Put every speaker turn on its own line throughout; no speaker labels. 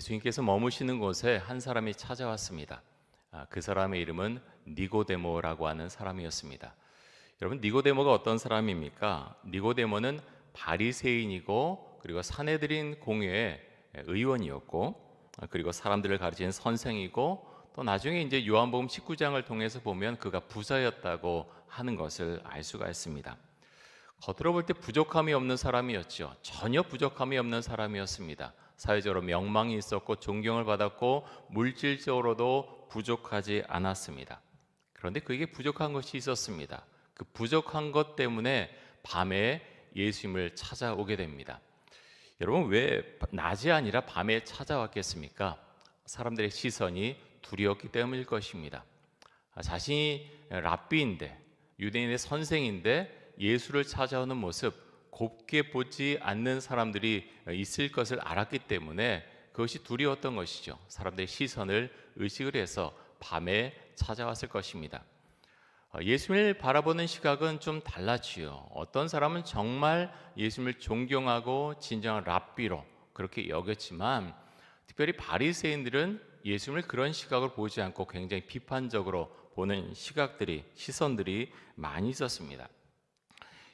예수님께서 머무시는 곳에 한 사람이 찾아왔습니다. 그 사람의 이름은 니고데모라고 하는 사람이었습니다. 여러분, 니고데모가 어떤 사람입니까? 니고데모는 바리새인이고 그리고 사내들인 공회의 의원이었고 그리고 사람들을 가르치는 선생이고 또 나중에 이제 요한복음 19장을 통해서 보면 그가 부자였다고 하는 것을 알 수가 있습니다. 겉으로 볼 때 부족함이 없는 사람이었죠. 전혀 부족함이 없는 사람이었습니다. 사회적으로 명망이 있었고 존경을 받았고 물질적으로도 부족하지 않았습니다. 그런데 그에게 부족한 것이 있었습니다. 그 부족한 것 때문에 밤에 예수님을 찾아오게 됩니다. 여러분, 왜 낮이 아니라 밤에 찾아왔겠습니까? 사람들의 시선이 두려웠기 때문일 것입니다. 자신이 랍비인데, 유대인의 선생인데 예수를 찾아오는 모습, 곱게 보지 않는 사람들이 있을 것을 알았기 때문에 그것이 두려웠던 것이죠. 사람들의 시선을 의식을 해서 밤에 찾아왔을 것입니다. 예수님을 바라보는 시각은 좀 달랐지요. 어떤 사람은 정말 예수님을 존경하고 진정한 랍비로 그렇게 여겼지만, 특별히 바리새인들은 예수님을 그런 시각을 보지 않고 굉장히 비판적으로 보는 시선들이 많이 있었습니다.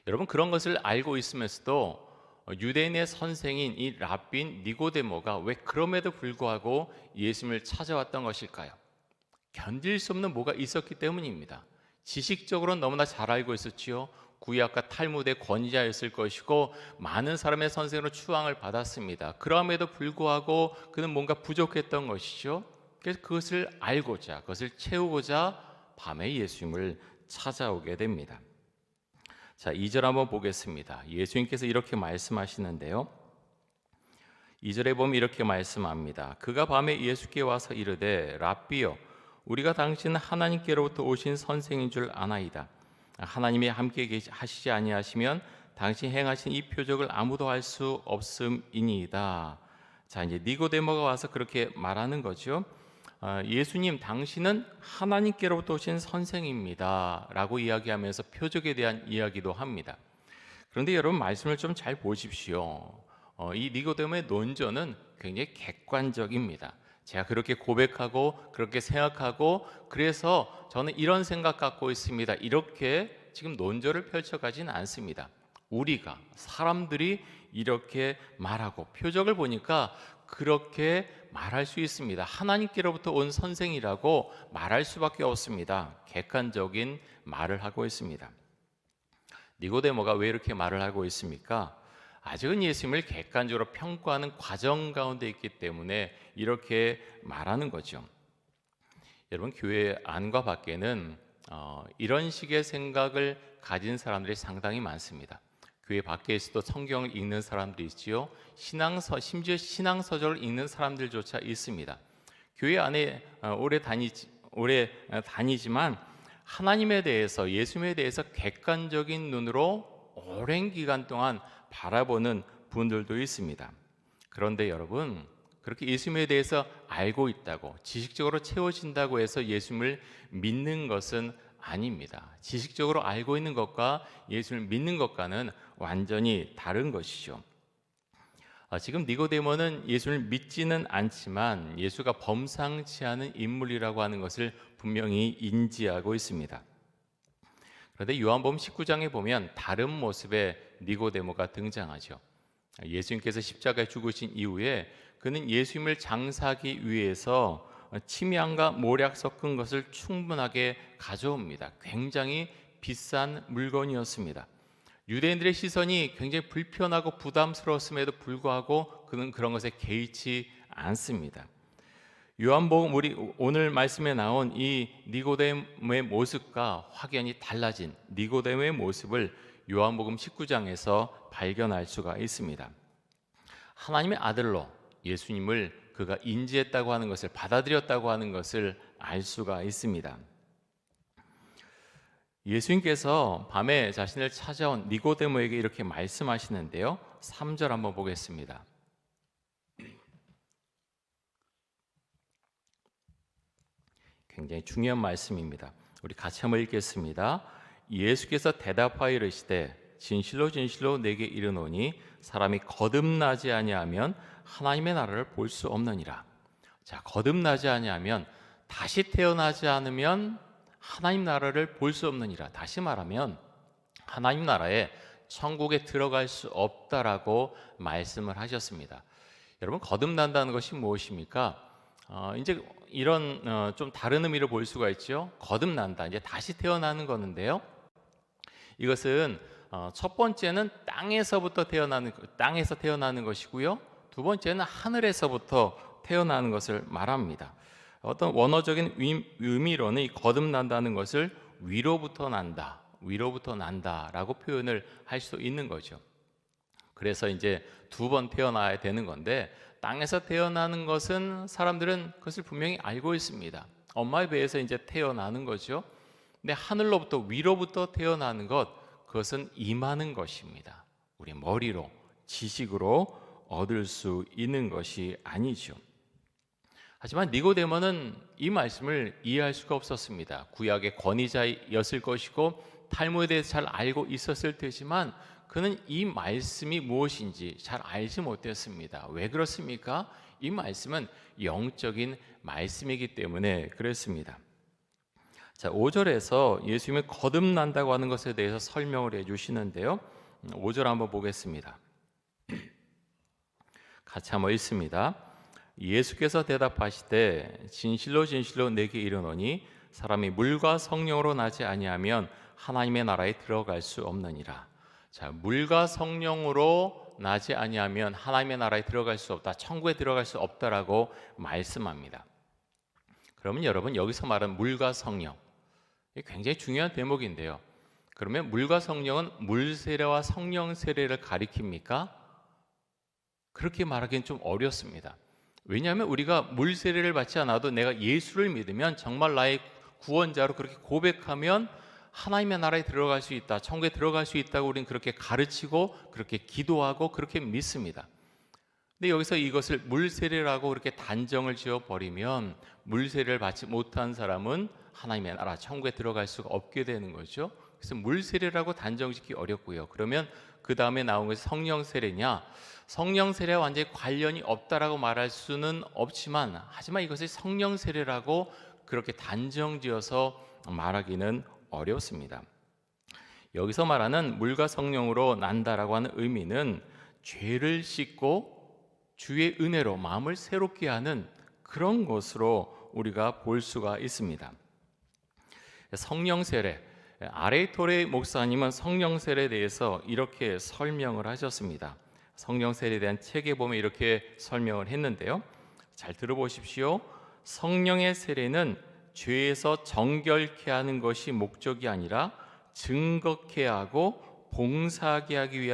여러분, 그런 것을 알고 있으면서도 유대인의 선생인 이 랍비인 니고데모가 왜 그럼에도 불구하고 예수님을 찾아왔던 것일까요? 견딜 수 없는 뭐가 있었기 때문입니다. 지식적으로는 너무나 잘 알고 있었지요. 구약과 탈무드의 권위자였을 것이고 많은 사람의 선생으로 추앙을 받았습니다. 그럼에도 불구하고 그는 뭔가 부족했던 것이죠. 그래서 그것을 알고자, 그것을 채우고자 밤에 예수님을 찾아오게 됩니다. 자, 2절 한번 보겠습니다. 예수님께서 이렇게 말씀하시는데요. 2절에 보면 이렇게 말씀합니다. 그가 밤에 예수께 와서 이르되 랍비여, 우리가 당신은 하나님께로부터 오신 선생인 줄 아나이다. 하나님이 함께 하시지 아니하시면 당신 행하신 이 표적을 아무도 할 수 없음이니이다. 자, 이제 니고데모가 와서 그렇게 말하는 거죠. 예수님, 당신은 하나님께로부터 오신 선생입니다 라고 이야기하면서 표적에 대한 이야기도 합니다. 그런데 여러분, 말씀을 좀 잘 보십시오. 이 니고데모의 논조는 굉장히 객관적입니다. 제가 그렇게 고백하고 그렇게 생각하고 그래서 저는 이런 생각 갖고 있습니다, 이렇게 지금 논조를 펼쳐가지는 않습니다. 우리가 사람들이 이렇게 말하고 표적을 보니까 그렇게 말할 수 있습니다. 하나님께로부터 온 선생이라고 말할 수밖에 없습니다. 객관적인 말을 하고 있습니다. 니고데모가 왜 이렇게 말을 하고 있습니까? 아직은 예수님을 객관적으로 평가하는 과정 가운데 있기 때문에 이렇게 말하는 거죠. 여러분, 교회 안과 밖에는 이런 식의 생각을 가진 사람들이 상당히 많습니다. 교회 밖에서도 성경을 읽는 사람들이 있지요. 심지어 신앙서적을 읽는 사람들조차 있습니다. 교회 안에 오래 다니지만 하나님에 대해서, 예수님에 대해서 객관적인 눈으로 오랜 기간 동안 바라보는 분들도 있습니다. 그런데 여러분, 그렇게 예수님에 대해서 알고 있다고, 지식적으로 채워진다고 해서 예수님을 믿는 것은 아닙니다. 지식적으로 알고 있는 것과 예수님을 믿는 것과는 완전히 다른 것이죠. 지금 니고데모는 예수를 믿지는 않지만 예수가 범상치 않은 인물이라고 하는 것을 분명히 인지하고 있습니다. 그런데 요한복음 19장에 보면 다른 모습의 니고데모가 등장하죠. 예수님께서 십자가에 죽으신 이후에 그는 예수님을 장사하기 위해서 침향과 모략 섞은 것을 충분하게 가져옵니다. 굉장히 비싼 물건이었습니다. 유대인들의 시선이 굉장히 불편하고 부담스러웠음에도 불구하고 그는 그런 것에 개의치 않습니다. 요한복음 우리 오늘 말씀에 나온 이 니고데모의 모습과 확연히 달라진 니고데모의 모습을 요한복음 19장에서 발견할 수가 있습니다. 하나님의 아들로 예수님을 그가 인지했다고 하는 것을, 받아들였다고 하는 것을 알 수가 있습니다. 예수님께서 밤에 자신을 찾아온 니고데모에게 이렇게 말씀하시는데요. 3절 한번 보겠습니다. 굉장히 중요한 말씀입니다. 우리 같이 한번 읽겠습니다. 예수께서 대답하여 이르시되 진실로 진실로 내게 이르노니 사람이 거듭나지 아니하면 하나님의 나라를 볼 수 없느니라. 자, 거듭나지 아니하면, 다시 태어나지 않으면 하나님 나라를 볼 수 없느니라. 다시 말하면 하나님 나라에, 천국에 들어갈 수 없다라고 말씀을 하셨습니다. 여러분, 거듭난다는 것이 무엇입니까? 이제 이런 좀 다른 의미를 볼 수가 있죠. 거듭난다, 이제 다시 태어나는 거는데요. 이것은 첫 번째는 땅에서 태어나는 것이고요. 두 번째는 하늘에서부터 태어나는 것을 말합니다. 어떤 원어적인 의미로는 이 거듭난다는 것을 위로부터 난다라고 표현을 할 수 있는 거죠. 그래서 이제 두 번 태어나야 되는 건데, 땅에서 태어나는 것은 사람들은 그것을 분명히 알고 있습니다. 엄마의 배에서 이제 태어나는 거죠. 근데 하늘로부터, 위로부터 태어나는 것, 그것은 임하는 것입니다. 우리 머리로, 지식으로 얻을 수 있는 것이 아니죠. 하지만 니고데모는 이 말씀을 이해할 수가 없었습니다. 구약의 권위자였을 것이고 탈무에 대해서 잘 알고 있었을 테지만 그는 이 말씀이 무엇인지 잘 알지 못했습니다. 왜 그렇습니까? 이 말씀은 영적인 말씀이기 때문에 그랬습니다. 자, 5절에서 예수님이 거듭난다고 하는 것에 대해서 설명을 해주시는데요. 5절 한번 보겠습니다. 같이 한번 읽습니다. 예수께서 대답하시되 진실로 진실로 내게 이르노니 사람이 물과 성령으로 나지 아니하면 하나님의 나라에 들어갈 수 없느니라. 자, 물과 성령으로 나지 아니하면 하나님의 나라에 들어갈 수 없다, 천국에 들어갈 수 없다라고 말씀합니다. 그러면 여러분, 여기서 말하는 물과 성령, 이게 굉장히 중요한 대목인데요. 그러면 물과 성령은 물 세례와 성령 세례를 가리킵니까? 그렇게 말하기는 좀 어렵습니다. 왜냐하면 우리가 물 세례를 받지 않아도 내가 예수를 믿으면, 정말 나의 구원자로 그렇게 고백하면 하나님의 나라에 들어갈 수 있다, 천국에 들어갈 수 있다고 우리는 그렇게 가르치고 그렇게 기도하고 그렇게 믿습니다. 근데 여기서 이것을 물 세례라고 그렇게 단정을 지어 버리면 물 세례를 받지 못한 사람은 하나님의 나라, 천국에 들어갈 수가 없게 되는 거죠. 그래서 물 세례라고 단정짓기 어렵고요. 그러면 그 다음에 나온 것이 성령 세례냐? 성령 세례와 완전히 관련이 없다라고 말할 수는 없지만, 하지만 이것이 성령 세례라고 그렇게 단정지어서 말하기는 어렵습니다. 여기서 말하는 물과 성령으로 난다라고 하는 의미는 죄를 씻고 주의 은혜로 마음을 새롭게 하는 그런 것으로 우리가 볼 수가 있습니다. 성령 세례, R.A. 토레이 목사님은 성령 세례에 대해서 이렇게 설명을 하셨습니다. 성령 세례에 대한 책에 보면 이렇게 설명을 했는데요. 잘 들어보십시오. 성령의 세례는 죄에서 정결케 하는 것이 목적이 아니라 증거케 하고 봉사하게 하기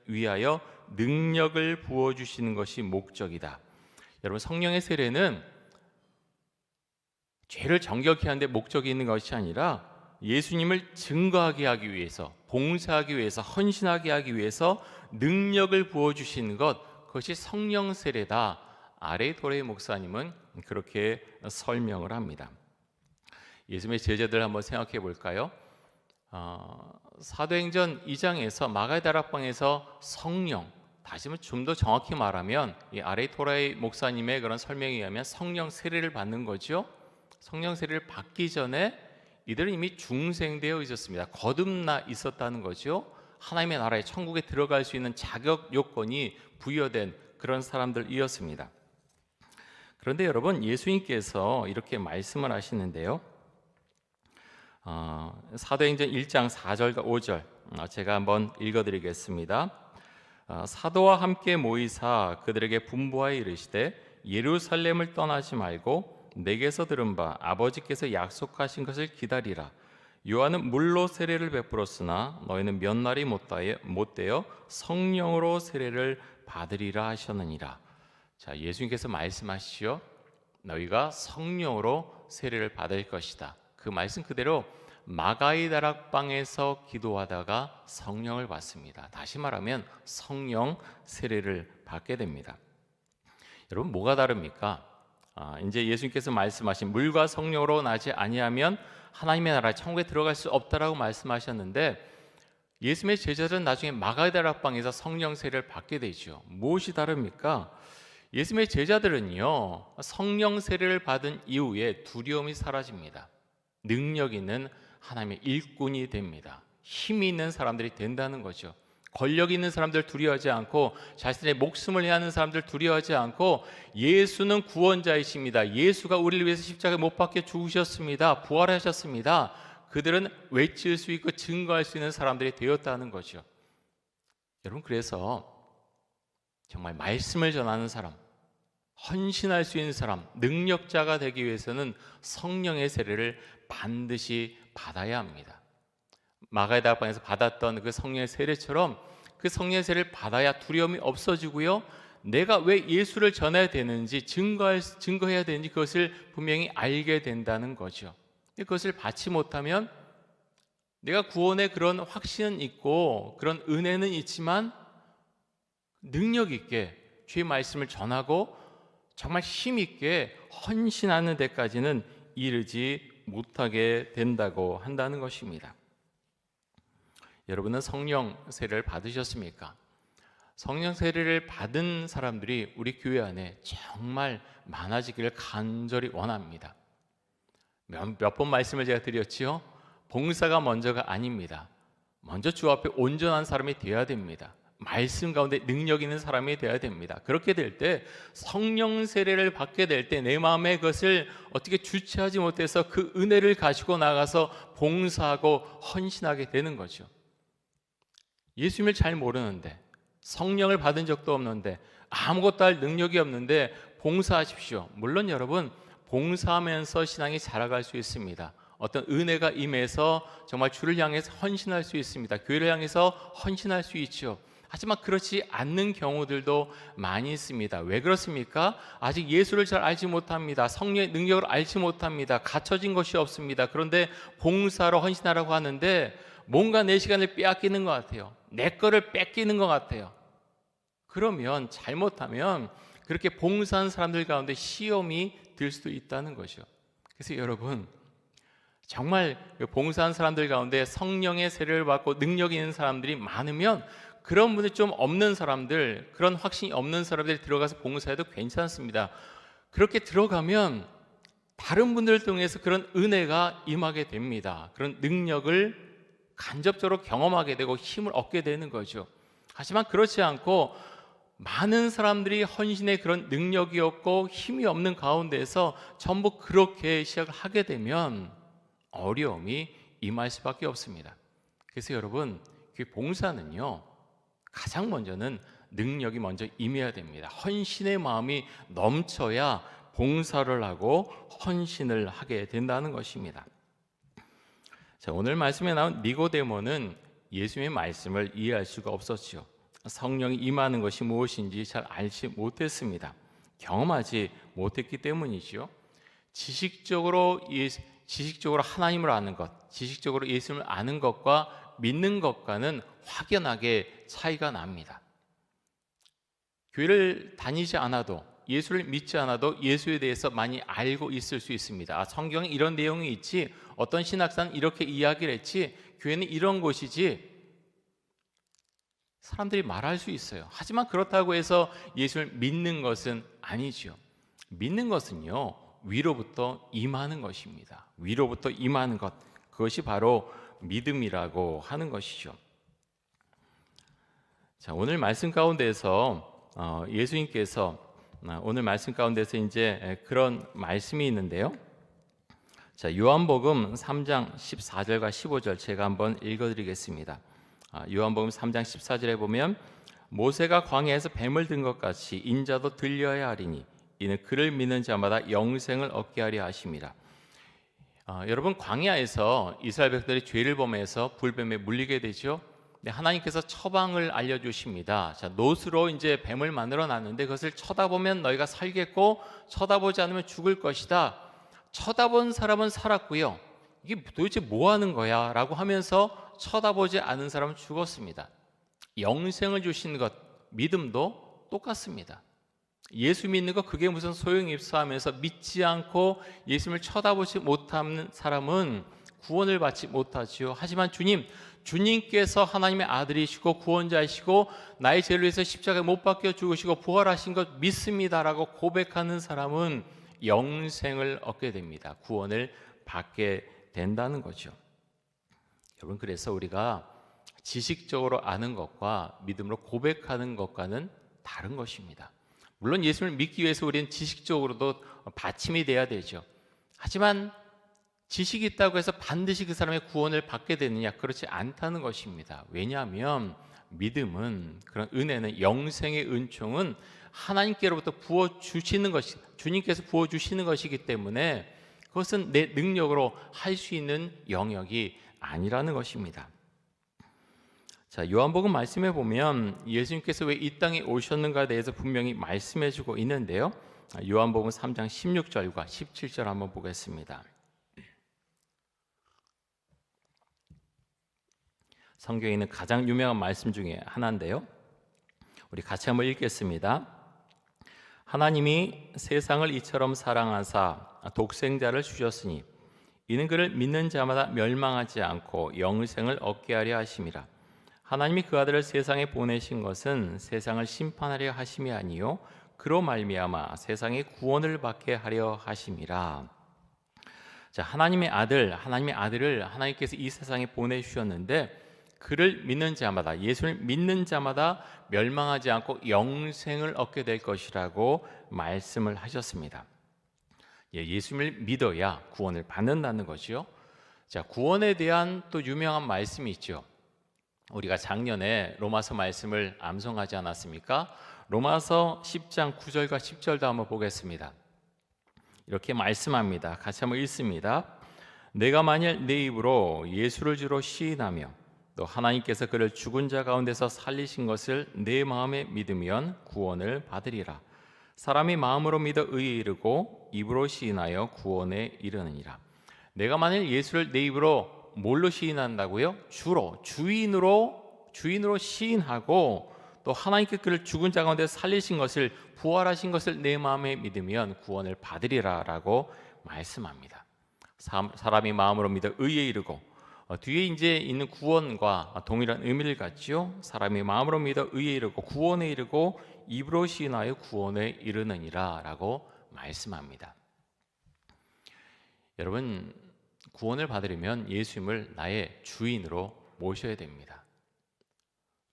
위하여 능력을 부어주시는 것이 목적이다. 여러분, 성령의 세례는 죄를 정결케 하는 데 목적이 있는 것이 아니라 예수님을 증거하게 하기 위해서, 봉사하기 위해서, 헌신하게 하기 위해서 능력을 부어주시는 것, 그것이 성령 세례다. R.A. 토레이 목사님은 그렇게 설명을 합니다. 예수님의 제자들 한번 생각해 볼까요? 사도행전 2장에서 마가의 다락방에서 성령, 다시 좀 더 정확히 말하면 이 R.A. 토레이 목사님의 그런 설명에 의하면 성령 세례를 받는 거죠. 성령 세례를 받기 전에 이들은 이미 중생되어 있었습니다. 거듭나 있었다는 거죠. 하나님의 나라에, 천국에 들어갈 수 있는 자격 요건이 부여된 그런 사람들이었습니다. 그런데 여러분, 예수님께서 이렇게 말씀을 하시는데요. 사도행전 1장 4절과 5절 제가 한번 읽어드리겠습니다. 사도와 함께 모이사 그들에게 분부하여 이르시되 예루살렘을 떠나지 말고 내게서 들은 바 아버지께서 약속하신 것을 기다리라. 요한은 물로 세례를 베풀었으나 너희는 몇 날이 못되어 성령으로 세례를 받으리라 하셨느니라. 자, 예수님께서 말씀하시죠. 너희가 성령으로 세례를 받을 것이다. 그 말씀 그대로 마가의 다락방에서 기도하다가 성령을 받습니다. 다시 말하면 성령 세례를 받게 됩니다. 여러분, 뭐가 다릅니까? 이제 예수님께서 말씀하신 물과 성령으로 나지 아니하면 하나님의 나라 천국에 들어갈 수 없다라고 말씀하셨는데, 예수님의 제자들은 나중에 마가다락방에서 성령 세례를 받게 되죠. 무엇이 다릅니까? 예수님의 제자들은요, 성령 세례를 받은 이후에 두려움이 사라집니다. 능력 있는 하나님의 일꾼이 됩니다. 힘이 있는 사람들이 된다는 거죠. 권력 있는 사람들 두려워하지 않고, 자신의 목숨을 해하는 사람들 두려워하지 않고, 예수는 구원자이십니다. 예수가 우리를 위해서 십자가에 못 박혀 죽으셨습니다. 부활하셨습니다. 그들은 외칠 수 있고 증거할 수 있는 사람들이 되었다는 거죠. 여러분, 그래서 정말 말씀을 전하는 사람, 헌신할 수 있는 사람, 능력자가 되기 위해서는 성령의 세례를 반드시 받아야 합니다. 마가의 다락방에서 받았던 그 성령의 세례처럼 그 성령의 세례를 받아야 두려움이 없어지고요, 내가 왜 예수를 전해야 되는지, 증거해야 되는지 그것을 분명히 알게 된다는 거죠. 그것을 받지 못하면 내가 구원의 그런 확신은 있고 그런 은혜는 있지만 능력 있게 주의 말씀을 전하고 정말 힘 있게 헌신하는 데까지는 이르지 못하게 된다고 한다는 것입니다. 여러분은 성령 세례를 받으셨습니까? 성령 세례를 받은 사람들이 우리 교회 안에 정말 많아지기를 간절히 원합니다. 몇 번 말씀을 제가 드렸지요. 봉사가 먼저가 아닙니다. 먼저 주 앞에 온전한 사람이 되어야 됩니다. 말씀 가운데 능력 있는 사람이 되어야 됩니다. 그렇게 될 때 성령 세례를 받게 될 때 내 마음에 그것을 어떻게 주체하지 못해서 그 은혜를 가지고 나가서 봉사하고 헌신하게 되는 거죠. 예수님을 잘 모르는데, 성령을 받은 적도 없는데, 아무것도 할 능력이 없는데 봉사하십시오. 물론 여러분, 봉사하면서 신앙이 자라갈 수 있습니다. 어떤 은혜가 임해서 정말 주를 향해서 헌신할 수 있습니다. 교회를 향해서 헌신할 수 있죠. 하지만 그렇지 않는 경우들도 많이 있습니다. 왜 그렇습니까? 아직 예수를 잘 알지 못합니다. 성령의 능력을 알지 못합니다. 갖춰진 것이 없습니다. 그런데 봉사로 헌신하라고 하는데 뭔가 내 시간을 빼앗기는 것 같아요. 내 거를 뺏기는 것 같아요. 그러면 잘못하면 그렇게 봉사한 사람들 가운데 시험이 들 수도 있다는 거죠. 그래서 여러분, 정말 봉사한 사람들 가운데 성령의 세례를 받고 능력 있는 사람들이 많으면 그런 분이 좀 없는 사람들, 그런 확신이 없는 사람들이 들어가서 봉사해도 괜찮습니다. 그렇게 들어가면 다른 분들을 통해서 그런 은혜가 임하게 됩니다. 그런 능력을 간접적으로 경험하게 되고 힘을 얻게 되는 거죠. 하지만 그렇지 않고 많은 사람들이 헌신의 그런 능력이 없고 힘이 없는 가운데서 전부 그렇게 시작을 하게 되면 어려움이 임할 수밖에 없습니다. 그래서 여러분, 그 봉사는요, 가장 먼저는 능력이 먼저 임해야 됩니다. 헌신의 마음이 넘쳐야 봉사를 하고 헌신을 하게 된다는 것입니다. 자, 오늘 말씀에 나온 니고데모는 예수님의 말씀을 이해할 수가 없었죠. 성령이 임하는 것이 무엇인지 잘 알지 못했습니다. 경험하지 못했기 때문이죠. 지식적으로 하나님을 아는 것, 지식적으로 예수님을 아는 것과 믿는 것과는 확연하게 차이가 납니다. 교회를 다니지 않아도, 예수를 믿지 않아도 예수에 대해서 많이 알고 있을 수 있습니다. 성경에 이런 내용이 있지, 어떤 신학사는 이렇게 이야기를 했지, 교회는 이런 곳이지, 사람들이 말할 수 있어요. 하지만 그렇다고 해서 예수를 믿는 것은 아니죠. 믿는 것은요, 위로부터 임하는 것입니다. 위로부터 임하는 것, 그것이 바로 믿음이라고 하는 것이죠. 자, 오늘 말씀 가운데서 예수님께서 오늘 말씀 가운데서 이제 그런 말씀이 있는데요. 자, 요한복음 3장 14절과 15절 제가 한번 읽어드리겠습니다. 요한복음 3장 14절에 보면 모세가 광야에서 뱀을 든 것 같이 인자도 들려야 하리니 이는 그를 믿는 자마다 영생을 얻게 하려 하심이라. 여러분, 광야에서 이스라엘 백성들이 죄를 범해서 불뱀에 물리게 되죠. 하나님께서 처방을 알려주십니다. 자, 놋으로 이제 뱀을 만들어 놨는데 그것을 쳐다보면 너희가 살겠고 쳐다보지 않으면 죽을 것이다. 쳐다본 사람은 살았고요. 이게 도대체 뭐 하는 거야? 라고 하면서 쳐다보지 않은 사람은 죽었습니다. 영생을 주시는 것, 믿음도 똑같습니다. 예수 믿는 것 그게 무슨 소용이 있어 하면서 믿지 않고 예수님을 쳐다보지 못하는 사람은 구원을 받지 못하지요. 하지만 주님, 주님께서 하나님의 아들이시고 구원자이시고 나의 죄를 위해서 십자가에 못 박혀 죽으시고 부활하신 것 믿습니다라고 고백하는 사람은 영생을 얻게 됩니다. 구원을 받게 된다는 거죠. 여러분, 그래서 우리가 지식적으로 아는 것과 믿음으로 고백하는 것과는 다른 것입니다. 물론 예수를 믿기 위해서 우리는 지식적으로도 받침이 돼야 되죠. 하지만 지식이 있다고 해서 반드시 그 사람의 구원을 받게 되느냐? 그렇지 않다는 것입니다. 왜냐하면 믿음은, 그런 은혜는, 영생의 은총은 하나님께로부터 부어주시는 것이, 주님께서 부어주시는 것이기 때문에 그것은 내 능력으로 할 수 있는 영역이 아니라는 것입니다. 자, 요한복음 말씀해 보면 예수님께서 왜 이 땅에 오셨는가에 대해서 분명히 말씀해 주고 있는데요. 요한복음 3장 16절과 17절 한번 보겠습니다. 성경에 있는 가장 유명한 말씀 중에 하나인데요. 우리 같이 한번 읽겠습니다. 하나님이 세상을 이처럼 사랑하사 독생자를 주셨으니 이는 그를 믿는 자마다 멸망하지 않고 영생을 얻게 하려 하심이라. 하나님이 그 아들을 세상에 보내신 것은 세상을 심판하려 하심이 아니요 그로 말미암아 세상의 구원을 받게 하려 하심이라. 자, 하나님의 아들을 하나님께서 이 세상에 보내주셨는데 그를 믿는 자마다, 예수를 믿는 자마다 멸망하지 않고 영생을 얻게 될 것이라고 말씀을 하셨습니다. 예수를 믿어야 구원을 받는다는 것이요. 자, 구원에 대한 또 유명한 말씀이 있죠. 우리가 작년에 로마서 말씀을 암송하지 않았습니까? 로마서 10장 9절과 10절도 한번 보겠습니다. 이렇게 말씀합니다. 같이 한번 읽습니다. 내가 만일 내 입으로 예수를 주로 시인하며 또 하나님께서 그를 죽은 자 가운데서 살리신 것을 내 마음에 믿으면 구원을 받으리라. 사람이 마음으로 믿어 의에 이르고 입으로 시인하여 구원에 이르느니라. 내가 만일 예수를 내 입으로 뭘로 시인한다고요? 주인으로 시인하고 또 하나님께 그를 죽은 자 가운데 살리신 것을, 부활하신 것을 내 마음에 믿으면 구원을 받으리라라고 말씀합니다. 사람이 마음으로 믿어 의에 이르고, 뒤에 이제 있는 구원과 동일한 의미를 갖지요. 사람이 마음으로 믿어 의에 이르고 구원에 이르고 입으로 시인하여 구원에 이르느니라라고 말씀합니다. 여러분, 구원을 받으려면 예수님을 나의 주인으로 모셔야 됩니다.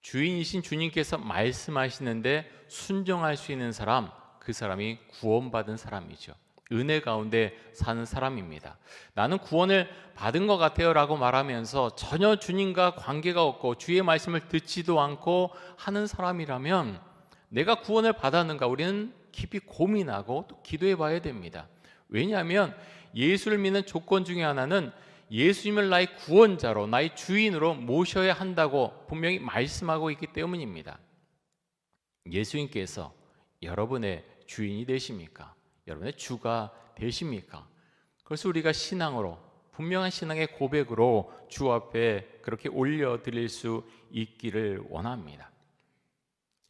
주인이신 주님께서 말씀하시는데 순종할 수 있는 사람, 그 사람이 구원받은 사람이죠. 은혜 가운데 사는 사람입니다. 나는 구원을 받은 것 같아요 라고 말하면서 전혀 주님과 관계가 없고 주의 말씀을 듣지도 않고 하는 사람이라면 내가 구원을 받았는가 우리는 깊이 고민하고 또 기도해 봐야 됩니다. 왜냐하면 예수를 믿는 조건 중에 하나는 예수님을 나의 구원자로, 나의 주인으로 모셔야 한다고 분명히 말씀하고 있기 때문입니다. 예수님께서 여러분의 주인이 되십니까? 여러분의 주가 되십니까? 그래서 우리가 신앙으로, 분명한 신앙의 고백으로 주 앞에 그렇게 올려드릴 수 있기를 원합니다.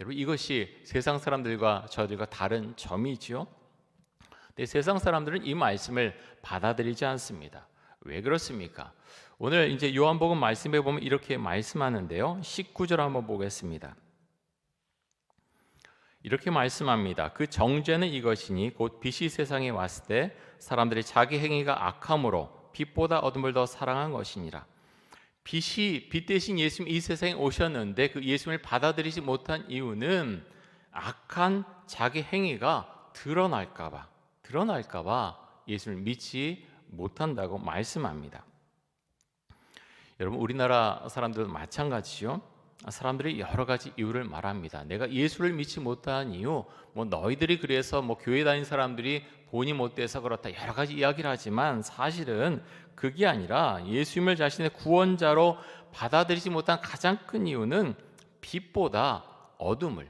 여러분, 이것이 세상 사람들과 저들과 다른 점이지요. 근데 세상 사람들은 이 말씀을 받아들이지 않습니다. 왜 그렇습니까? 오늘 이제 요한복음 말씀에 보면 이렇게 말씀하는데요. 19절 한번 보겠습니다. 이렇게 말씀합니다. 그 정죄는 이것이니 곧 빛이 세상에 왔을 때 사람들이 자기 행위가 악함으로 빛보다 어둠을 더 사랑한 것이니라. 빛 대신 예수님이 이 세상에 오셨는데 그 예수님을 받아들이지 못한 이유는 악한 자기 행위가 드러날까 봐 예수를 믿지 못한다고 말씀합니다. 여러분, 우리나라 사람들도 마찬가지죠. 사람들이 여러 가지 이유를 말합니다. 내가 예수를 믿지 못한 이유, 너희들이 그래서 교회 다닌 사람들이 본이 못돼서 그렇다, 여러 가지 이야기를 하지만 사실은 그게 아니라 예수님을 자신의 구원자로 받아들이지 못한 가장 큰 이유는 빛보다 어둠을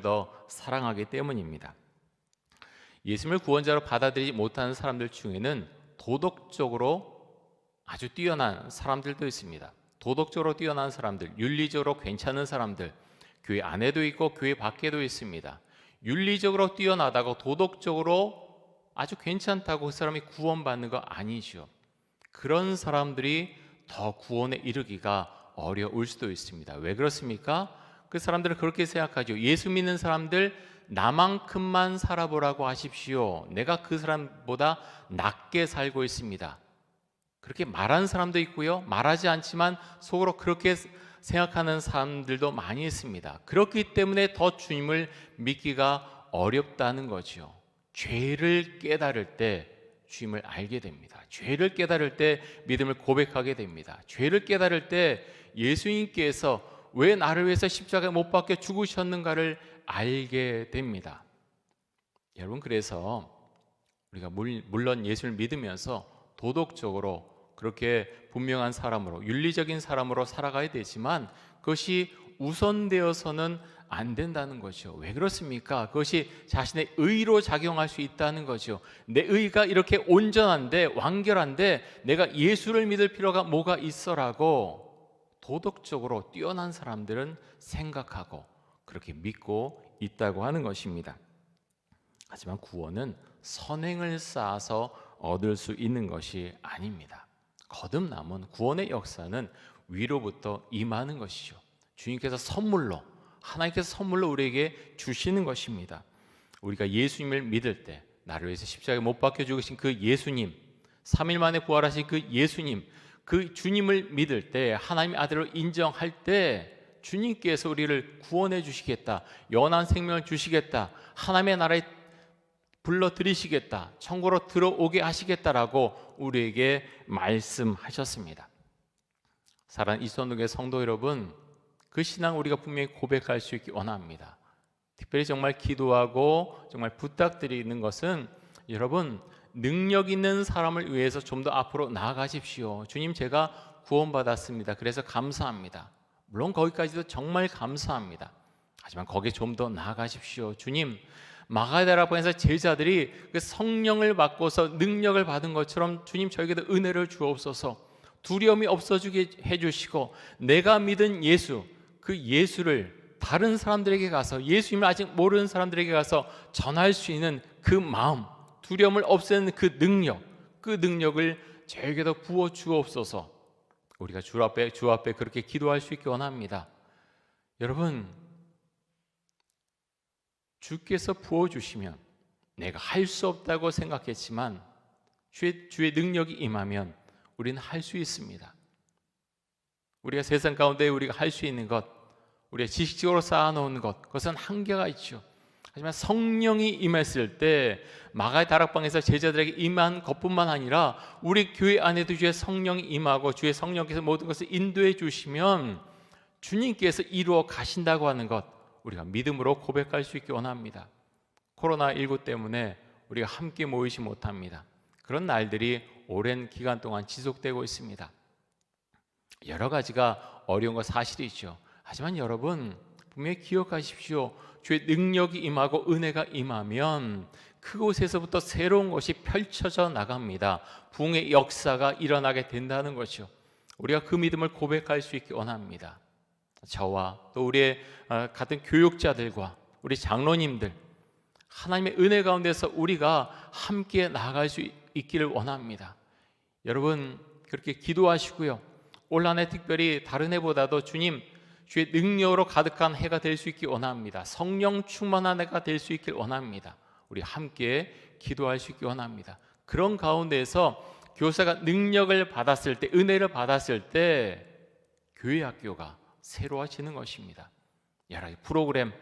더 사랑하기 때문입니다. 예수님을 구원자로 받아들이지 못하는 사람들 중에는 도덕적으로 아주 뛰어난 사람들도 있습니다. 도덕적으로 뛰어난 사람들, 윤리적으로 괜찮은 사람들, 교회 안에도 있고 교회 밖에도 있습니다. 윤리적으로 뛰어나다고 도덕적으로 아주 괜찮다고 그 사람이 구원받는 거 아니죠. 그런 사람들이 더 구원에 이르기가 어려울 수도 있습니다. 왜 그렇습니까? 그 사람들은 그렇게 생각하죠. 예수 믿는 사람들 나만큼만 살아보라고 하십시오. 내가 그 사람보다 낫게 살고 있습니다. 그렇게 말하는 사람도 있고요, 말하지 않지만 속으로 그렇게 생각하는 사람들도 많이 있습니다. 그렇기 때문에 더 주님을 믿기가 어렵다는 거죠. 죄를 깨달을 때 주님을 알게 됩니다. 죄를 깨달을 때 믿음을 고백하게 됩니다. 죄를 깨달을 때 예수님께서 왜 나를 위해서 십자가에 못 박혀 죽으셨는가를 알게 됩니다. 여러분, 그래서 우리가 물론 예수를 믿으면서 도덕적으로 그렇게 분명한 사람으로, 윤리적인 사람으로 살아가야 되지만 그것이 우선되어서는 안 된다는 거죠. 왜 그렇습니까? 그것이 자신의 의로 작용할 수 있다는 거죠. 내 의가 이렇게 온전한데, 완결한데 내가 예수를 믿을 필요가 뭐가 있어라고 도덕적으로 뛰어난 사람들은 생각하고 그렇게 믿고 있다고 하는 것입니다. 하지만 구원은 선행을 쌓아서 얻을 수 있는 것이 아닙니다. 거듭남은, 구원의 역사는 위로부터 임하는 것이죠. 주님께서 선물로, 하나님께서 선물로 우리에게 주시는 것입니다. 우리가 예수님을 믿을 때, 나를 위해서 십자가에 못 박혀 죽으신 그 예수님, 3일 만에 부활하신 그 예수님, 그 주님을 믿을 때, 하나님의 아들로 인정할 때 주님께서 우리를 구원해 주시겠다, 영원한 생명을 주시겠다, 하나님의 나라에 불러들이시겠다, 천국으로 들어오게 하시겠다라고 우리에게 말씀하셨습니다. 사랑하는 이선동의 성도 여러분, 그 신앙 우리가 분명히 고백할 수 있기 원합니다. 특별히 정말 기도하고 정말 부탁드리는 것은, 여러분, 능력 있는 사람을 위해서 좀 더 앞으로 나아가십시오. 주님, 제가 구원받았습니다. 그래서 감사합니다. 물론 거기까지도 정말 감사합니다. 하지만 거기에 좀 더 나아가십시오. 주님, 마가다락방에서 제자들이 그 성령을 받고서 능력을 받은 것처럼 주님, 저에게도 은혜를 주옵소서. 두려움이 없어지게 해주시고 내가 믿은 예수, 그 예수를 다른 사람들에게 가서, 예수님을 아직 모르는 사람들에게 가서 전할 수 있는 그 마음, 두려움을 없애는 그 능력을 저에게도 부어 주옵소서. 우리가 주 앞에 그렇게 기도할 수 있게 원합니다. 여러분, 주께서 부어주시면, 내가 할 수 없다고 생각했지만 주의 능력이 임하면 우리는 할 수 있습니다. 우리가 세상 가운데 우리가 할 수 있는 것, 우리가 지식적으로 쌓아놓은 것, 그것은 한계가 있죠. 하지만 성령이 임했을 때, 마가의 다락방에서 제자들에게 임한 것뿐만 아니라 우리 교회 안에도 주의 성령이 임하고 주의 성령께서 모든 것을 인도해 주시면 주님께서 이루어 가신다고 하는 것, 우리가 믿음으로 고백할 수 있기 원합니다. 코로나19 때문에 우리가 함께 모이지 못합니다. 그런 날들이 오랜 기간 동안 지속되고 있습니다. 여러 가지가 어려운 건 사실이죠. 하지만 여러분, 분명히 기억하십시오. 주의 능력이 임하고 은혜가 임하면 그곳에서부터 새로운 것이 펼쳐져 나갑니다. 부흥의 역사가 일어나게 된다는 것이죠. 우리가 그 믿음을 고백할 수 있기 원합니다. 저와 또 우리의 같은 교육자들과 우리 장로님들, 하나님의 은혜 가운데서 우리가 함께 나아갈 수 있기를 원합니다. 여러분, 그렇게 기도하시고요. 올 한 해 특별히 다른 해보다도 주님, 주의 능력으로 가득한 해가 될 수 있기 원합니다. 성령 충만한 해가 될 수 있길 원합니다. 우리 함께 기도할 수 있기 원합니다. 그런 가운데에서 교사가 능력을 받았을 때, 은혜를 받았을 때 교회 학교가 새로워지는 것입니다. 여러 가지 프로그램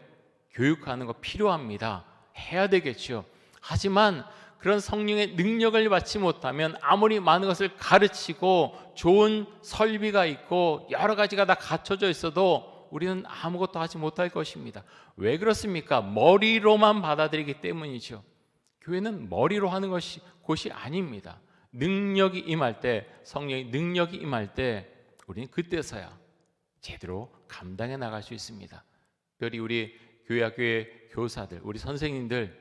교육하는 거 필요합니다. 해야 되겠죠. 하지만 그런 성령의 능력을 받지 못하면 아무리 많은 것을 가르치고 좋은 설비가 있고 여러 가지가 다 갖춰져 있어도 우리는 아무것도 하지 못할 것입니다. 왜 그렇습니까? 머리로만 받아들이기 때문이죠. 교회는 머리로 하는 곳이 아닙니다. 능력이 임할 때, 성령의 능력이 임할 때 우리는 그때서야 제대로 감당해 나갈 수 있습니다. 특별히 우리 교회학교의 교사들, 우리 선생님들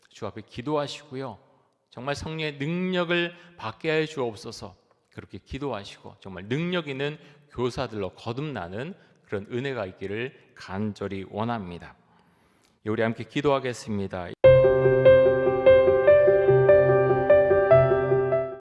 주 앞에 기도하시고요. 정말 성령의 능력을 받게 하여 주옵소서. 그렇게 기도하시고 정말 능력 있는 교사들로 거듭나는 그런 은혜가 있기를 간절히 원합니다. 우리 함께 기도하겠습니다.